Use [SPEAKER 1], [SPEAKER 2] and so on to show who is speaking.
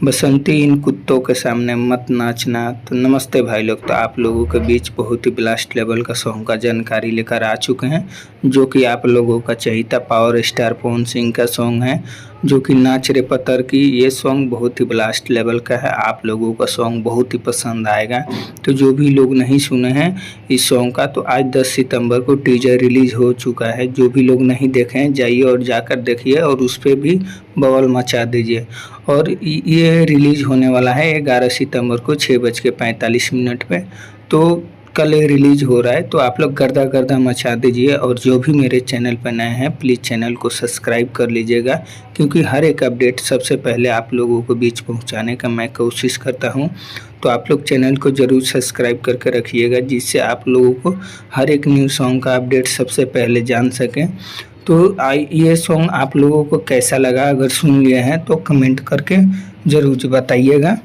[SPEAKER 1] बसंती इन कुत्तों के सामने मत नाचना। तो नमस्ते भाई लोग, तो आप लोगों के बीच बहुत ही ब्लास्ट लेवल का सॉन्ग का जानकारी लेकर आ चुके हैं, जो कि आप लोगों का चहेता पावर स्टार पवन सिंह का सॉन्ग है, जो कि नाच रे पत्थर की। ये सॉन्ग बहुत ही ब्लास्ट लेवल का है, आप लोगों का सॉन्ग बहुत ही पसंद आएगा। तो जो भी लोग नहीं सुने हैं इस सॉन्ग का, तो आज 10 सितंबर को टीजर रिलीज हो चुका है। जो भी लोग नहीं देखे हैं जाइए और जाकर देखिए और उस पर भी बवाल मचा दीजिए। और ये रिलीज होने वाला है 11 सितंबर को 6:45 पे। तो कल ये रिलीज हो रहा है, तो आप लोग गर्दा गर्दा मचा दीजिए। और जो भी मेरे चैनल पर नए हैं प्लीज़ चैनल को सब्सक्राइब कर लीजिएगा, क्योंकि हर एक अपडेट सबसे पहले आप लोगों को बीच पहुंचाने का मैं कोशिश करता हूं। तो आप लोग चैनल को ज़रूर सब्सक्राइब करके रखिएगा, जिससे आप लोगों को हर एक न्यू सॉन्ग का अपडेट सबसे पहले जान सकें। तो ये सॉन्ग आप लोगों को कैसा लगा, अगर सुन लिए हैं तो कमेंट करके ज़रूर बताइएगा।